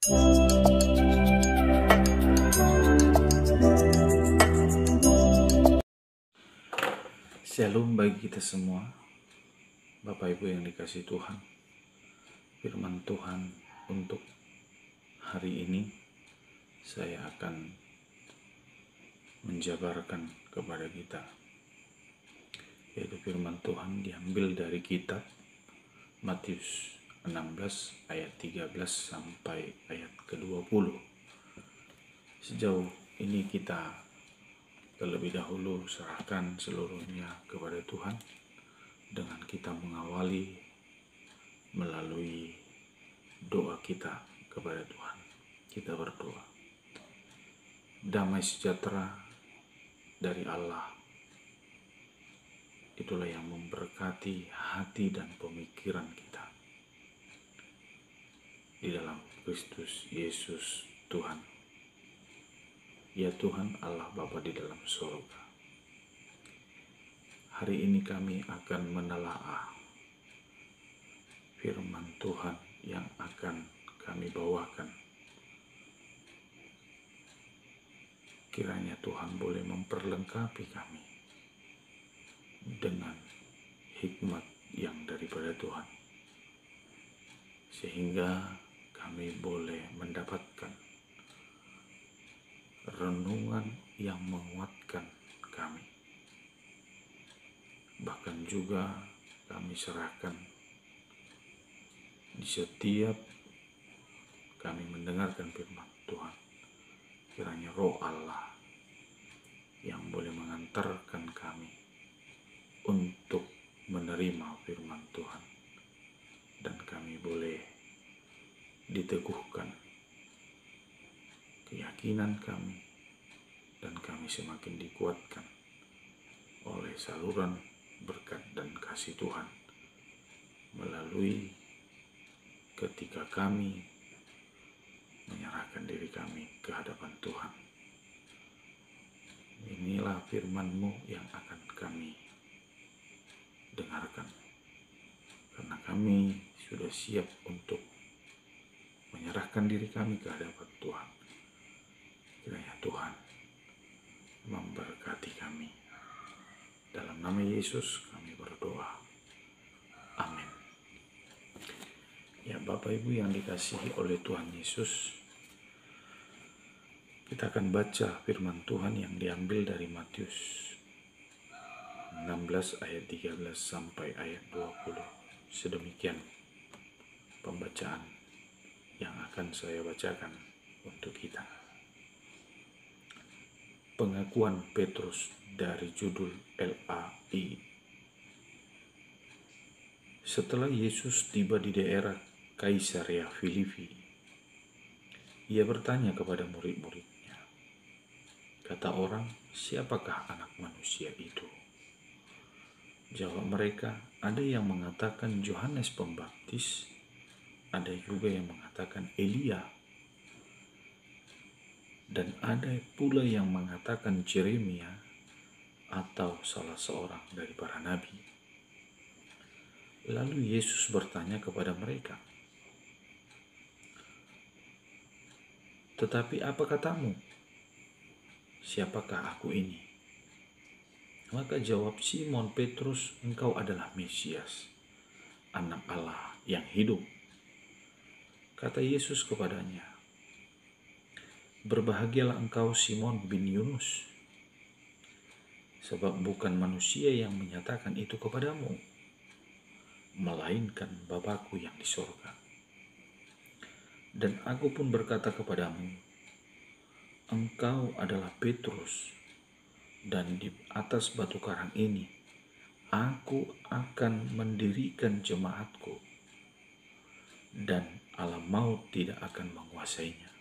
Shalom bagi kita semua, Bapak Ibu yang dikasihi Tuhan. Firman Tuhan untuk hari ini saya akan menjabarkan kepada kita, yaitu firman Tuhan diambil dari kitab Matius 16 ayat 13 sampai ayat ke-20. Sejauh ini kita terlebih dahulu serahkan seluruhnya kepada Tuhan dengan kita mengawali melalui doa kita kepada Tuhan. Kita berdoa. Damai sejahtera dari Allah, itulah yang memberkati hati dan pemikiran kita di dalam Kristus Yesus Tuhan. Ya Tuhan Allah Bapa di dalam surga, hari ini kami akan menelaah firman Tuhan yang akan kami bawakan. Kiranya Tuhan boleh memperlengkapi kami dengan hikmat yang daripada Tuhan, sehingga kami boleh mendapatkan renungan yang menguatkan kami. Bahkan juga kami serahkan di setiap kami mendengarkan firman Tuhan, kiranya Roh Allah yang boleh mengantarkan kami untuk menerima firman Tuhan, dan kami boleh diteguhkan keyakinan kami, dan kami semakin dikuatkan oleh saluran berkat dan kasih Tuhan melalui ketika kami menyerahkan diri kami ke hadapan Tuhan. Inilah firman-Mu yang akan kami dengarkan, karena kami sudah siap untuk menyerahkan diri kami ke hadapan Tuhan. Kiranya Tuhan memberkati kami. Dalam nama Yesus kami berdoa. Amin. Ya Bapak Ibu yang dikasihi oleh Tuhan Yesus, kita akan baca firman Tuhan yang diambil dari Matius 16 ayat 13 sampai ayat 20. Sedemikian pembacaan yang akan saya bacakan untuk kita. Pengakuan Petrus dari judul LAI. Setelah Yesus tiba di daerah Kaisarea Filipi, ia bertanya kepada murid-muridnya, kata orang, siapakah anak manusia itu? Jawab mereka, ada yang mengatakan Yohanes Pembaptis, ada juga yang mengatakan Elia, dan ada pula yang mengatakan Yeremia atau salah seorang dari para nabi. Lalu Yesus bertanya kepada mereka, tetapi apa katamu? Siapakah aku ini? Maka jawab Simon Petrus, engkau adalah Mesias, Anak Allah yang hidup. Kata Yesus kepadanya, berbahagialah engkau Simon bin Yunus, sebab bukan manusia yang menyatakan itu kepadamu, melainkan Bapa-Ku yang di sorga. Dan aku pun berkata kepadamu, engkau adalah Petrus, dan di atas batu karang ini aku akan mendirikan jemaatku, dan alam maut tidak akan menguasainya.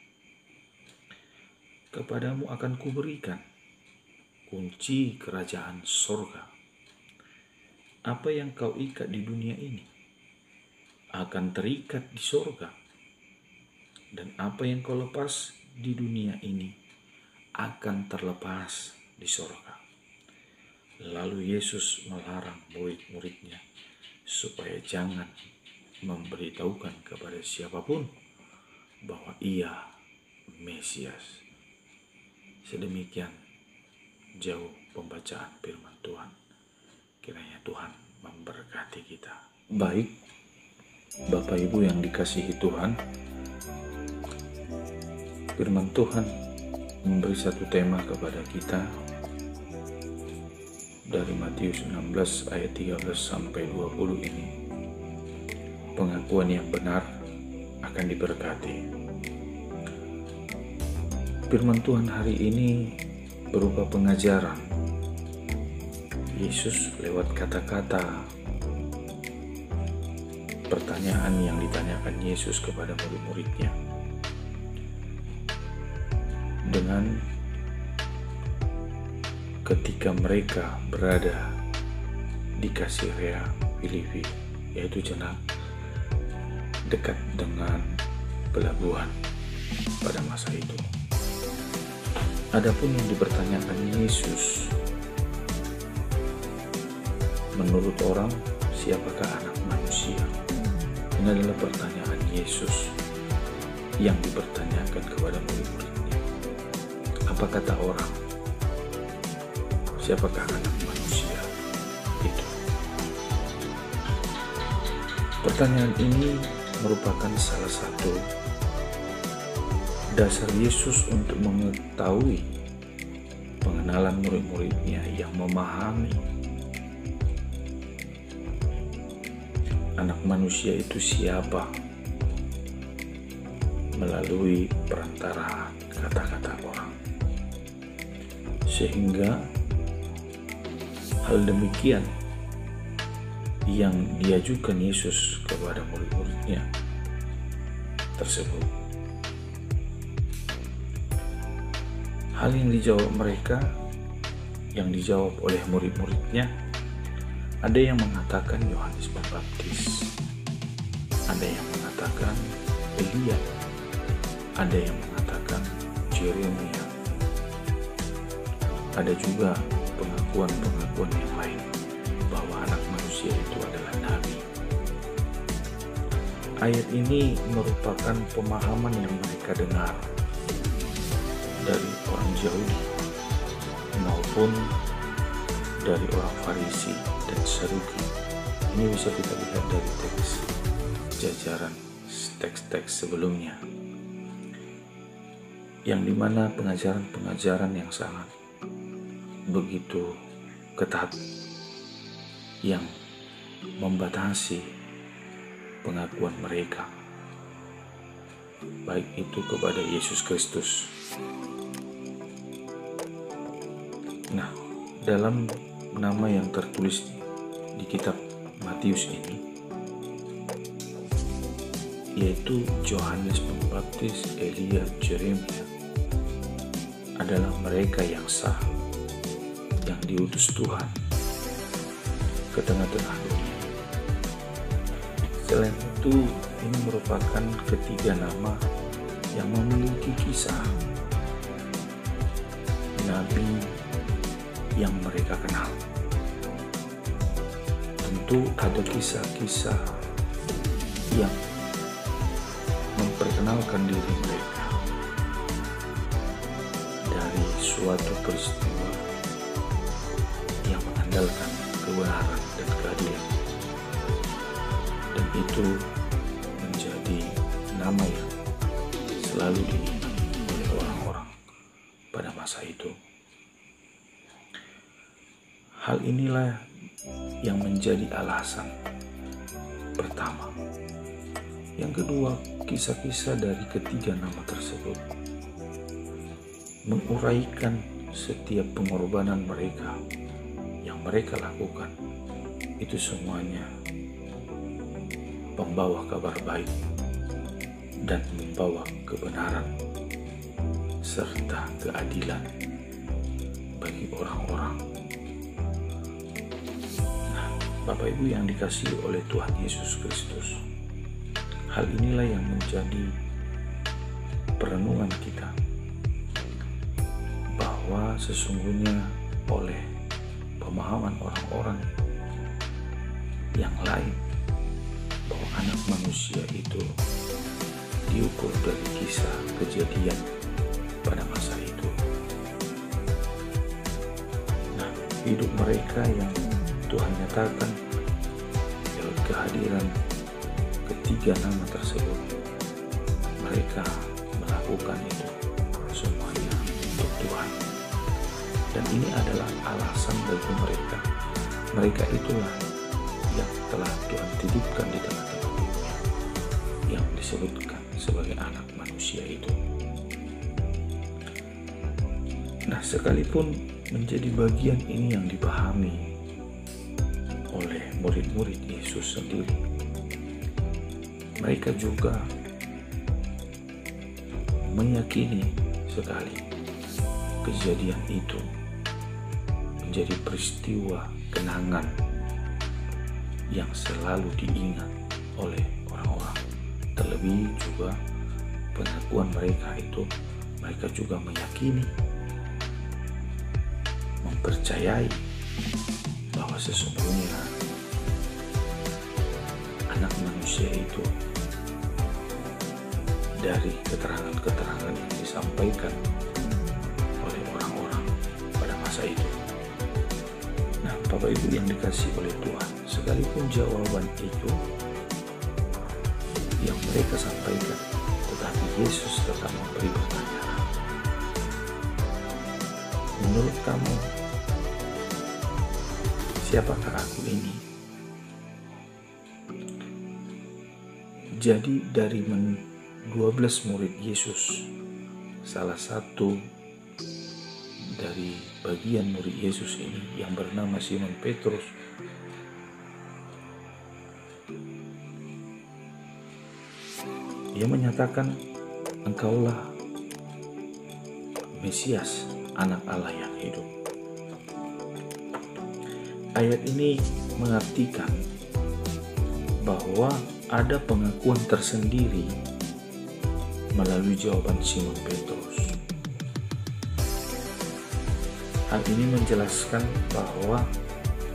Kepadamu akan kuberikan kunci kerajaan sorga. Apa yang kau ikat di dunia ini akan terikat di sorga, dan apa yang kau lepas di dunia ini akan terlepas di sorga. Lalu Yesus melarang murid-muridnya supaya jangan memberitahukan kepada siapapun bahwa Ia Mesias. Sedemikian jauh pembacaan firman Tuhan. Kiranya Tuhan memberkati kita. Baik, Bapak Ibu yang dikasihi Tuhan, firman Tuhan memberi satu tema kepada kita dari Matius 16 ayat 13 sampai 20 ini. Pengakuan yang benar akan diberkati. Firman Tuhan hari ini berupa pengajaran Yesus lewat kata-kata pertanyaan yang ditanyakan Yesus kepada murid-muridnya. Dengan ketika mereka berada di Kaisarea Filipi, yaitu dekat dengan pelabuhan pada masa itu. Adapun yang dipertanyakan Yesus, menurut orang, siapakah anak manusia? Ini adalah pertanyaan Yesus yang dipertanyakan kepada murid-muridnya. Apa kata orang? Siapakah anak manusia itu? Pertanyaan ini merupakan salah satu dasar Yesus untuk mengetahui pengenalan murid-muridnya yang memahami anak manusia itu siapa melalui perantaraan kata-kata orang. Sehingga hal demikian yang diajukan Yesus kepada murid-muridnya tersebut. Hal yang dijawab mereka, yang dijawab oleh murid-muridnya, ada yang mengatakan Yohanes Pembaptis, ada yang mengatakan Elia, ada yang mengatakan Yeremia, ada juga pengakuan-pengakuan yang lain bahwa anak manusia itu adalah nabi. Ayat ini merupakan pemahaman yang mereka dengar dari orang Yahudi maupun dari orang Farisi dan Saduki. Ini bisa kita lihat dari teks jajaran teks-teks sebelumnya, yang dimana pengajaran-pengajaran yang sangat begitu ketat yang membatasi pengakuan mereka, baik itu kepada Yesus Kristus. Nah, dalam nama yang tertulis di kitab Matius ini, yaitu Yohanes Pembaptis, Elia, Yeremia, adalah mereka yang sah, yang diutus Tuhan ke tengah-tengah dunia. Selain itu, ini merupakan ketiga nama yang memiliki kisah nabi yang mereka kenal. Tentu ada kisah-kisah yang memperkenalkan diri mereka dari suatu peristiwa yang mengandalkan kebenaran dan keadilan, dan itu menjadi nama yang selalu diingat oleh orang-orang pada masa itu. Hal inilah yang menjadi alasan pertama. Yang kedua, kisah-kisah dari ketiga nama tersebut menguraikan setiap pengorbanan mereka yang mereka lakukan. Itu semuanya membawa kabar baik dan membawa kebenaran serta keadilan bagi orang-orang. Nah, Bapak Ibu yang dikasihi oleh Tuhan Yesus Kristus, hal inilah yang menjadi perenungan kita, bahwa sesungguhnya oleh pemahaman orang-orang yang lain bahwa anak manusia itu diukur dari kisah kejadian pada masa itu. Nah, hidup mereka yang Tuhan nyatakan lewat kehadiran ketiga nama tersebut, mereka melakukan itu semuanya untuk Tuhan. Dan ini adalah alasan bagi mereka. Mereka itulah yang telah Tuhan titipkan di tengah-tengah dunia, yang disebutkan sebagai anak manusia itu. Nah, sekalipun menjadi bagian ini yang dipahami oleh murid-murid Yesus sendiri, mereka juga meyakini sekali kejadian itu menjadi peristiwa kenangan yang selalu diingat oleh orang-orang. Terlebih juga pengakuan mereka itu, mereka juga meyakini, mempercayai bahwa sesungguhnya anak manusia itu dari keterangan-keterangan yang disampaikan oleh orang-orang pada masa itu. Nah, Bapak Ibu yang dikasihi oleh Tuhan, sekalipun jawaban itu yang mereka sampaikan, tetapi Yesus tetap memberi pertanyaan. Menurut kamu, siapakah aku ini? Jadi dari 12 murid Yesus, salah satu dari bagian murid Yesus ini yang bernama Simon Petrus, dia menyatakan, engkaulah Mesias, anak Allah yang hidup. Ayat ini mengartikan bahwa ada pengakuan tersendiri melalui jawaban Simon Petrus. Hal ini menjelaskan bahwa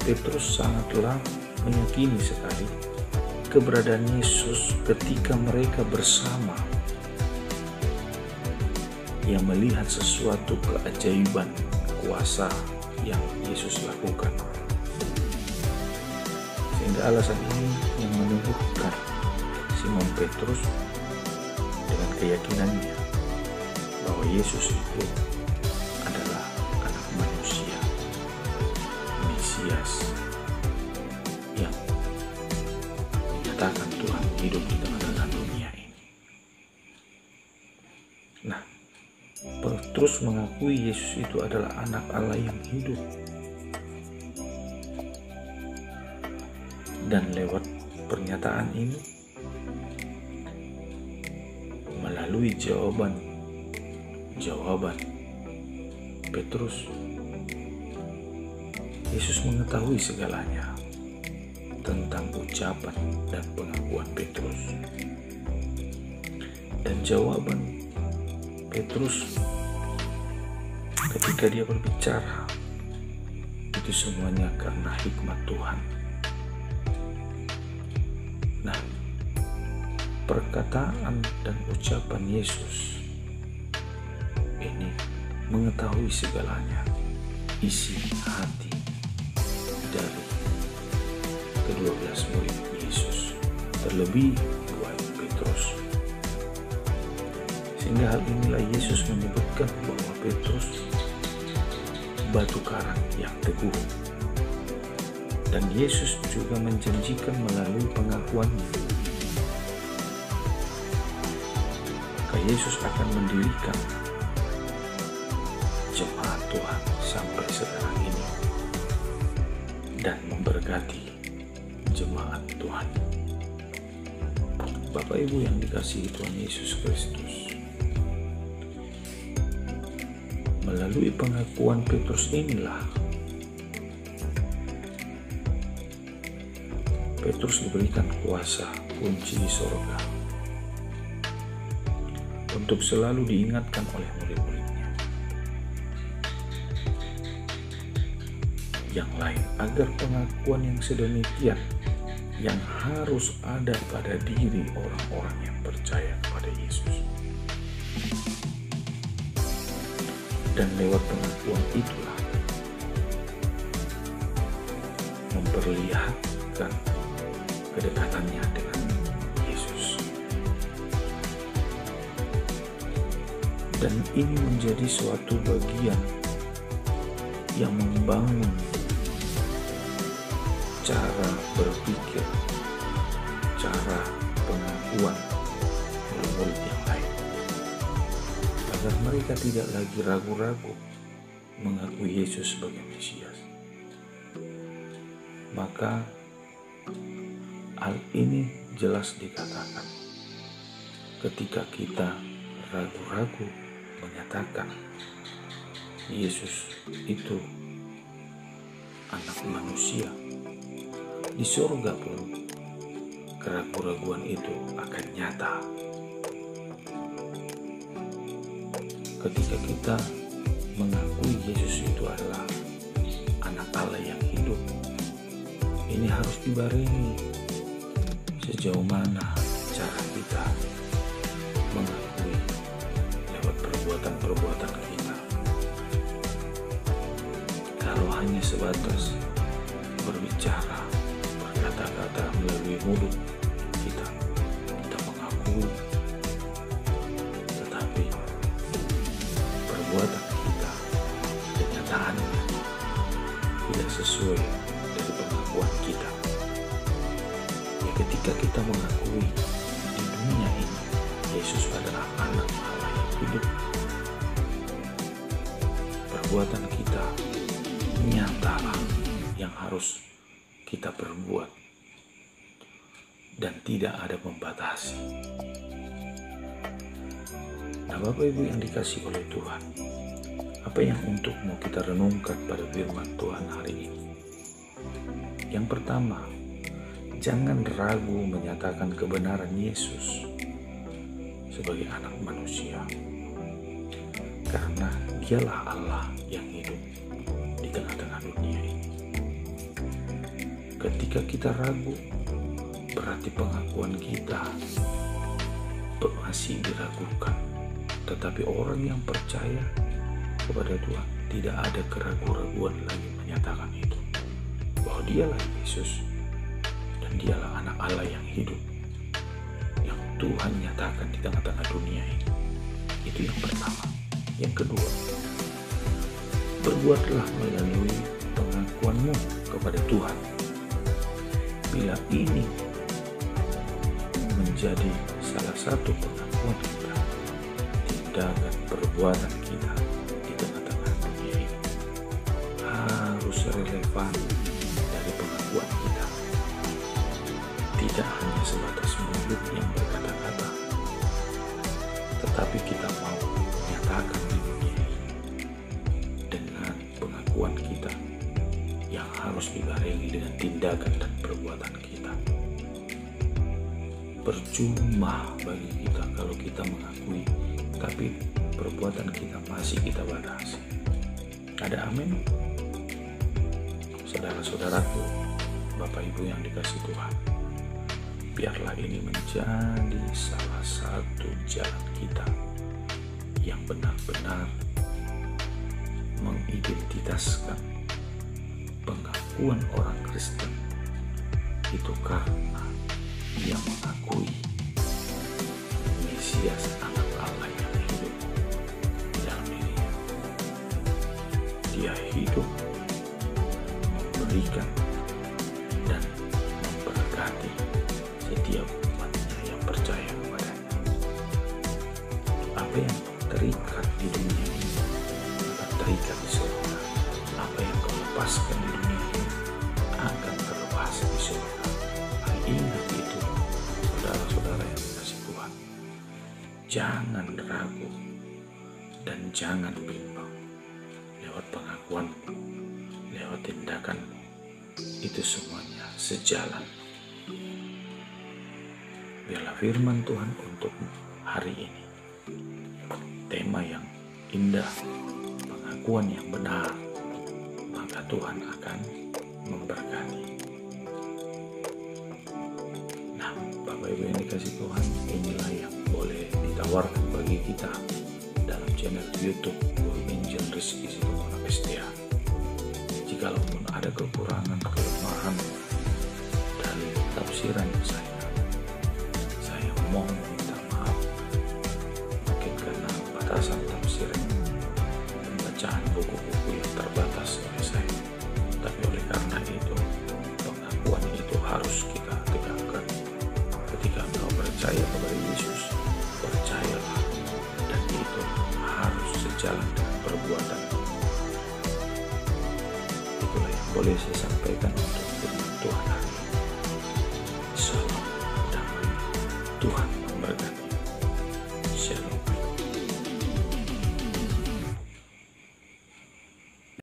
Petrus sangatlah meyakini sekali keberadaan Yesus ketika mereka bersama yang melihat sesuatu keajaiban kuasa yang Yesus lakukan. Sehingga alasan ini yang menubuhkan Simon Petrus dengan keyakinannya bahwa Yesus itu adalah anak manusia, Mesias, yang menyatakan Tuhan hidup di tengah-tengah dunia ini. Nah, Petrus mengakui Yesus itu adalah anak Allah yang hidup. Dan lewat pernyataan ini, melalui jawaban Petrus, Yesus mengetahui segalanya tentang ucapan dan pengakuan Petrus. Dan jawaban Petrus ketika dia berbicara itu semuanya karena hikmat Tuhan. Nah, perkataan dan ucapan Yesus ini mengetahui segalanya, isi hati dari ke-12 murid Yesus, terlebih buat Petrus. Sehingga hal inilah Yesus menyebutkan bahwa Petrus batu karang yang teguh. Dan Yesus juga menjanjikan melalui pengakuannya, maka Yesus akan mendirikan jemaat Tuhan sampai sekarang ini dan memberkati jemaat Tuhan. Bapak Ibu yang dikasihi Tuhan Yesus Kristus, melalui pengakuan Petrus inilah Petrus diberikan kuasa kunci sorga untuk selalu diingatkan oleh murid-muridnya yang lain, agar pengakuan yang sedemikian yang harus ada pada diri orang-orang yang percaya kepada Yesus Dan lewat pengakuan itulah memperlihatkan kedekatannya dengan Yesus. Dan ini menjadi suatu bagian yang membangun cara berpikir, cara pengakuan murid yang lain, agar mereka tidak lagi ragu-ragu mengakui Yesus sebagai Mesias. Maka hal ini jelas dikatakan ketika kita ragu-ragu menyatakan Yesus itu anak manusia, di surga pun keraguan-raguan itu akan nyata. Ketika kita mengakui Yesus itu adalah anak Allah yang hidup, ini harus dibarengi sejauh mana cara kita mengakui lewat perbuatan-perbuatan kita. Kalau hanya sebatas berbicara, berkata-kata melalui mulut kita mengakui, tetapi perbuatan kita, kenyataannya tidak sesuai dari pengakuan kita. Ya, ketika kita mengakui di dunia ini Yesus adalah anak Allah yang hidup, perbuatan kita nyatalah yang harus kita perbuat dan tidak ada membatasi. Nah, Bapak Ibu yang dikasihi oleh Tuhan, apa yang untuk mau kita renungkan pada firman Tuhan hari ini? Yang pertama, jangan ragu menyatakan kebenaran Yesus sebagai anak manusia, karena Dialah Allah yang hidup di tengah-tengah dunia ini. Ketika kita ragu, berarti pengakuan kita masih diragukan. Tetapi orang yang percaya kepada Tuhan tidak ada keraguan-raguan lagi menyatakan itu, bahwa Dialah Yesus dan Dialah anak Allah yang hidup, yang Tuhan nyatakan di tengah-tengah dunia ini. Itu yang pertama. Yang kedua, berbuatlah melalui pengakuanmu kepada Tuhan. Bila ini menjadi salah satu pengakuan kita, tindakan perbuatan kita di tengah-tengah dunia ini harus relevan dari pengakuan kita. Tidak hanya sebatas mulut yang berkata-kata, tetapi kita mau menyatakan di dunia ini dengan pengakuan kita yang harus dibarengi dengan tindakan dan perbuatan kita. Percuma bagi kita kalau kita mengakui, tapi perbuatan kita masih kita batasi. Ada amin? Saudara-saudaraku, Bapak Ibu yang dikasihi Tuhan, biarlah ini menjadi salah satu jalan kita yang benar-benar mengidentitaskan pengakuan orang Kristen itu karena dia mengakui Mesias anak Allah yang hidup di dalam dirinya. Dia hidup, memberikan dan memberkati setiap umatnya yang percaya kepadanya. Apa yang terikat di dunia ini akan terikat di surga. Apa yang kau lepaskan di dunia ini akan terlepas di surga. Ingat itu, saudara-saudara yang dikasihi Tuhan. Jangan ragu dan jangan bimbang. Lewat pengakuanmu, lewat tindakanmu, itu semuanya sejalan. Biarlah firman Tuhan untuk hari ini, tema yang indah, pengakuan yang benar, maka Tuhan akan memberkati. Nah, Bapak Ibu yang dikasihi Tuhan, inilah yang boleh ditawarkan bagi kita dalam channel YouTube Guru Injil rezeki situ mana pestia. Jikalaupun ada kekurangan, kelemahan dari tafsiran saya mohon minta maaf. Mungkin karena batasan tafsiran, pembacaan buku-buku yang terbatas oleh saya. Tapi oleh karena itu, pengakuan itu harus kita tegakkan. Ketika engkau percaya kepada Yesus, percayalah, dan itu harus sejalan dengan perbuatan. Itulah yang boleh saya sampaikan untuk firman Tuhan hari ini.